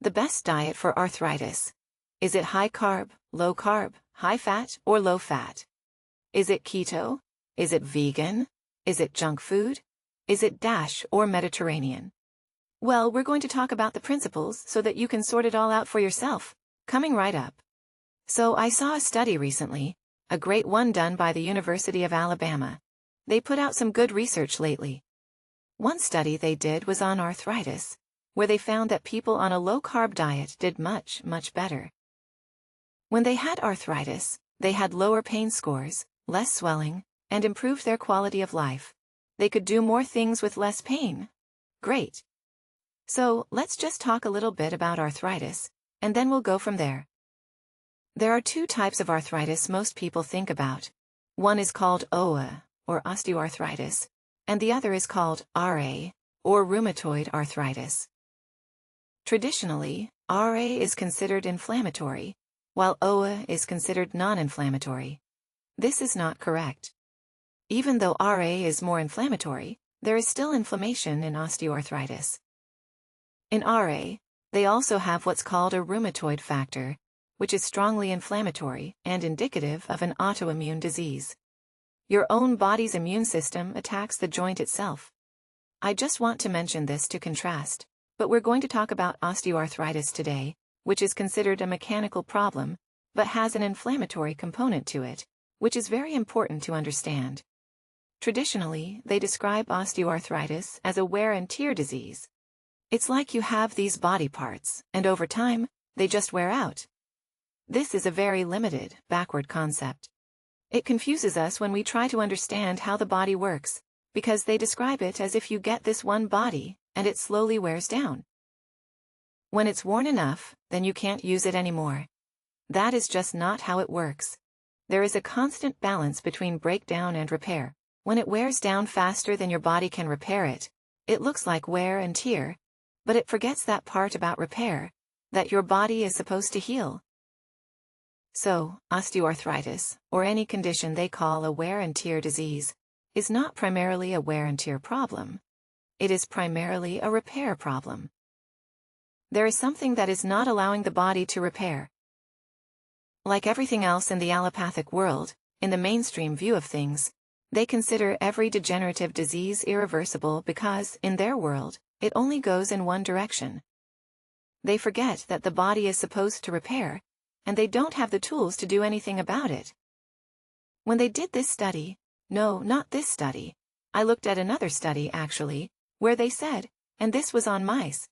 The best diet for arthritis. Is it high carb, low carb, high fat, or low fat? Is it keto? Is it vegan? Is it junk food? Is it DASH or Mediterranean? Well, we're going to talk about the principles so that you can sort it all out for yourself, coming right up. So I saw a study recently, a great one done by the University of Alabama. They put out some good research lately. One study they did was on arthritis, where they found that people on a low-carb diet did much, much better. When they had arthritis, they had lower pain scores, less swelling, and improved their quality of life. They could do more things with less pain. Great. So, let's just talk a little bit about arthritis, and then we'll go from there. There are two types of arthritis most people think about. One is called OA, or osteoarthritis, and the other is called RA, or rheumatoid arthritis. Traditionally, RA is considered inflammatory, while OA is considered non-inflammatory. This is not correct. Even though RA is more inflammatory, there is still inflammation in osteoarthritis. In RA, they also have what's called a rheumatoid factor, which is strongly inflammatory and indicative of an autoimmune disease. Your own body's immune system attacks the joint itself. I just want to mention this to contrast, but we're going to talk about osteoarthritis today, which is considered a mechanical problem, but has an inflammatory component to it, which is very important to understand. Traditionally, they describe osteoarthritis as a wear and tear disease. It's like you have these body parts, and over time, they just wear out. This is a very limited, backward concept. It confuses us when we try to understand how the body works, because they describe it as if you get this one body, and it slowly wears down. When it's worn enough, then you can't use it anymore. That is just not how it works. There is a constant balance between breakdown and repair. When it wears down faster than your body can repair it, it looks like wear and tear, but it forgets that part about repair, that your body is supposed to heal. So, osteoarthritis, or any condition they call a wear and tear disease, is not primarily a wear and tear problem. It is primarily a repair problem. There is something that is not allowing the body to repair. Like everything else in the allopathic world, in the mainstream view of things, they consider every degenerative disease irreversible because, in their world, it only goes in one direction. They forget that the body is supposed to repair, and they don't have the tools to do anything about it. When they did this study, no, not this study, I looked at another study actually, where they said, and this was on mice.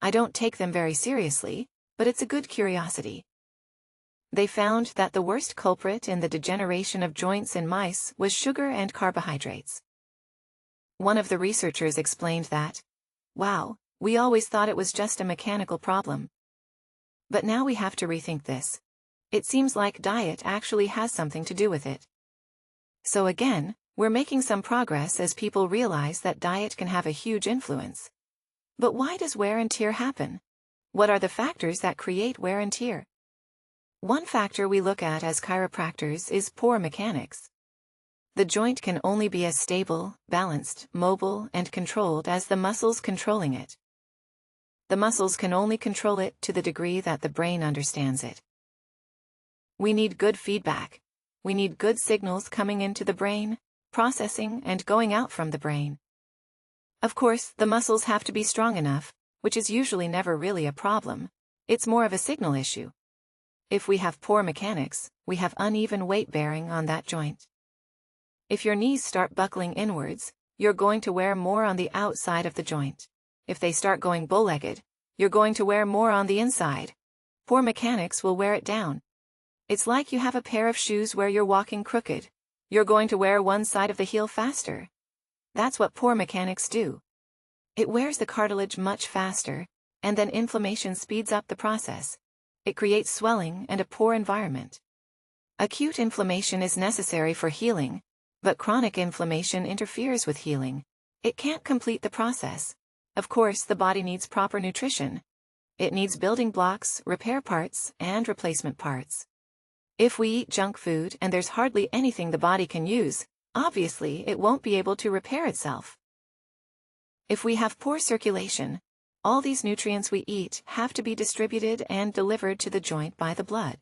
I don't take them very seriously, but it's a good curiosity. They found that the worst culprit in the degeneration of joints in mice was sugar and carbohydrates. One of the researchers explained that, wow, we always thought it was just a mechanical problem. But now we have to rethink this. It seems like diet actually has something to do with it. So again, we're making some progress as people realize that diet can have a huge influence. But why does wear and tear happen? What are the factors that create wear and tear? One factor we look at as chiropractors is poor mechanics. The joint can only be as stable, balanced, mobile, and controlled as the muscles controlling it. The muscles can only control it to the degree that the brain understands it. We need good feedback. We need good signals coming into the brain, processing and going out from the brain. Of course, the muscles have to be strong enough, which is usually never really a problem. It's more of a signal issue. If we have poor mechanics, we have uneven weight bearing on that joint. If your knees start buckling inwards, you're going to wear more on the outside of the joint. If they start going bow-legged, you're going to wear more on the inside. Poor mechanics will wear it down. It's like you have a pair of shoes where you're walking crooked. You're going to wear one side of the heel faster. That's what poor mechanics do. It wears the cartilage much faster, and then inflammation speeds up the process. It creates swelling and a poor environment. Acute inflammation is necessary for healing, but chronic inflammation interferes with healing. It can't complete the process. Of course, the body needs proper nutrition. It needs building blocks, repair parts, and replacement parts. If we eat junk food and there's hardly anything the body can use, obviously it won't be able to repair itself. If we have poor circulation, All these nutrients we eat have to be distributed and delivered to the joint by the blood.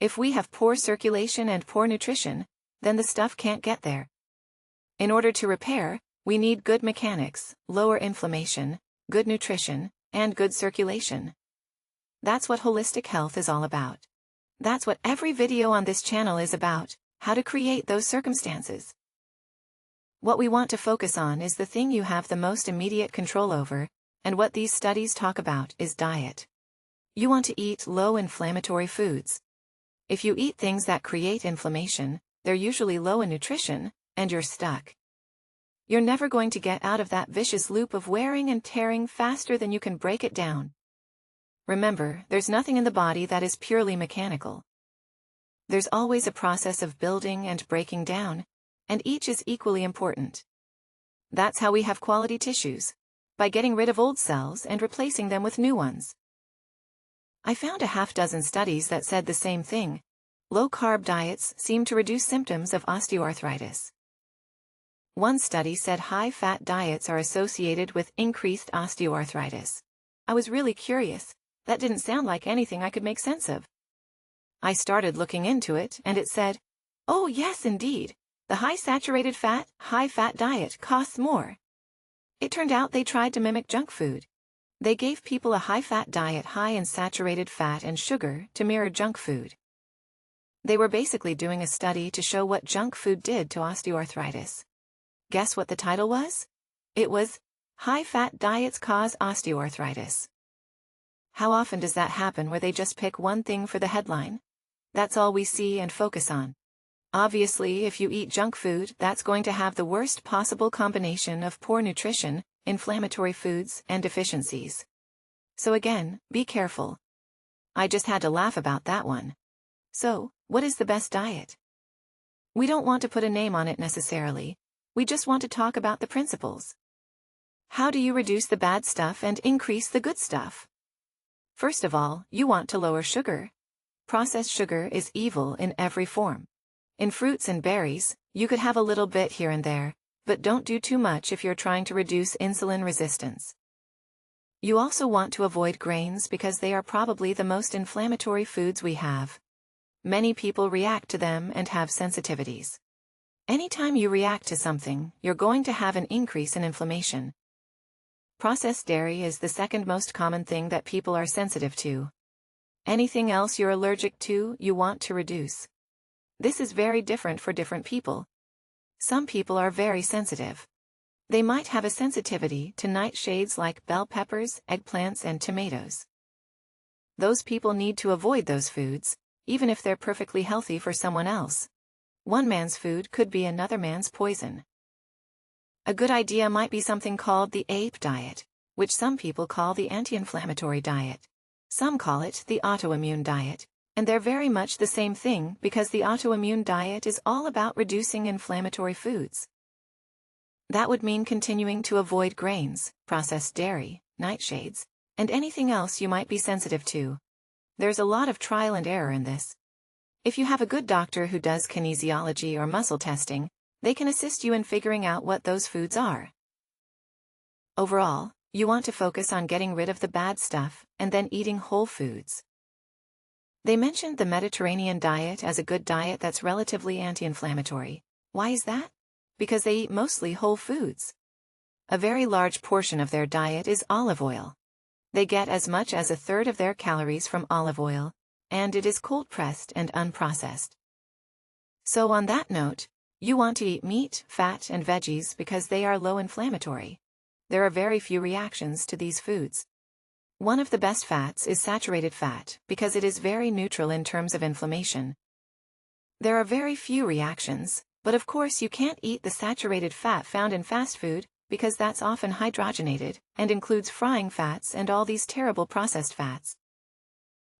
If we have poor circulation and poor nutrition, then the stuff can't get there. In order to repair, we need good mechanics, lower inflammation, good nutrition, and good circulation. That's what holistic health is all about. That's what every video on this channel is about, how to create those circumstances. What we want to focus on is the thing you have the most immediate control over, and what these studies talk about is diet. You want to eat low inflammatory foods. If you eat things that create inflammation, they're usually low in nutrition, and you're stuck. You're never going to get out of that vicious loop of wearing and tearing faster than you can break it down. Remember, there's nothing in the body that is purely mechanical. There's always a process of building and breaking down, and each is equally important. That's how we have quality tissues, by getting rid of old cells and replacing them with new ones. I found a half-dozen studies that said the same thing. Low-carb diets seem to reduce symptoms of osteoarthritis. One study said high-fat diets are associated with increased osteoarthritis. I was really curious. That didn't sound like anything I could make sense of. I started looking into it, and it said, oh yes indeed, the high-saturated fat, high-fat diet costs more. It turned out they tried to mimic junk food. They gave people a high-fat diet high in saturated fat and sugar to mirror junk food. They were basically doing a study to show what junk food did to osteoarthritis. Guess what the title was? It was, High-Fat Diets Cause Osteoarthritis. How often does that happen where they just pick one thing for the headline? That's all we see and focus on. Obviously, if you eat junk food, that's going to have the worst possible combination of poor nutrition, inflammatory foods, and deficiencies. So again, be careful. I just had to laugh about that one. So, what is the best diet? We don't want to put a name on it necessarily. We just want to talk about the principles. How do you reduce the bad stuff and increase the good stuff? First of all, you want to lower sugar. Processed sugar is evil in every form. In fruits and berries, you could have a little bit here and there, but don't do too much if you're trying to reduce insulin resistance. You also want to avoid grains because they are probably the most inflammatory foods we have. Many people react to them and have sensitivities. Anytime you react to something, you're going to have an increase in inflammation. Processed dairy is the second most common thing that people are sensitive to. Anything else you're allergic to, you want to reduce. This is very different for different people. Some people are very sensitive. They might have a sensitivity to nightshades like bell peppers, eggplants, and tomatoes. Those people need to avoid those foods, even if they're perfectly healthy for someone else. One man's food could be another man's poison. A good idea might be something called the APE diet, which some people call the anti-inflammatory diet. Some call it the autoimmune diet, and they're very much the same thing because the autoimmune diet is all about reducing inflammatory foods. That would mean continuing to avoid grains, processed dairy, nightshades, and anything else you might be sensitive to. There's a lot of trial and error in this. If you have a good doctor who does kinesiology or muscle testing, they can assist you in figuring out what those foods are. Overall, you want to focus on getting rid of the bad stuff and then eating whole foods. They mentioned the Mediterranean diet as a good diet that's relatively anti-inflammatory. Why is that? Because they eat mostly whole foods. A very large portion of their diet is olive oil. They get as much as a third of their calories from olive oil, and it is cold-pressed and unprocessed. So on that note, you want to eat meat, fat, and veggies because they are low inflammatory. There are very few reactions to these foods. One of the best fats is saturated fat because it is very neutral in terms of inflammation. There are very few reactions, but of course you can't eat the saturated fat found in fast food because that's often hydrogenated and includes frying fats and all these terrible processed fats.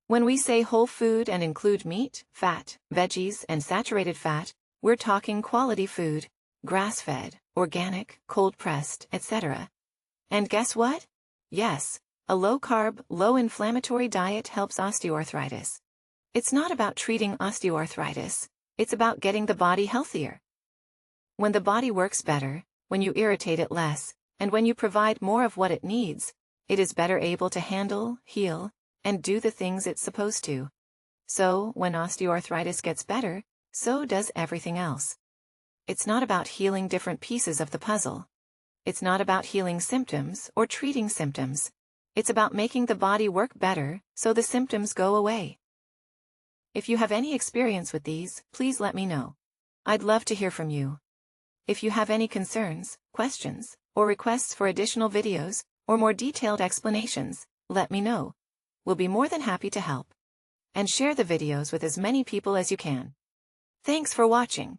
When we say whole food and include meat, fat, veggies, and saturated fat, we're talking quality food, grass-fed, organic, cold-pressed, etc. And guess what? Yes, a low-carb, low-inflammatory diet helps osteoarthritis. It's not about treating osteoarthritis, it's about getting the body healthier. When the body works better, when you irritate it less, and when you provide more of what it needs, It is better able to handle, heal, and do the things it's supposed to. So, when osteoarthritis gets better, so does everything else. It's not about healing different pieces of the puzzle. It's not about healing symptoms or treating symptoms. It's about making the body work better so the symptoms go away. If you have any experience with these, please let me know. I'd love to hear from you. If you have any concerns, questions, or requests for additional videos, or more detailed explanations, let me know. We'll be more than happy to help. And share the videos with as many people as you can. Thanks for watching.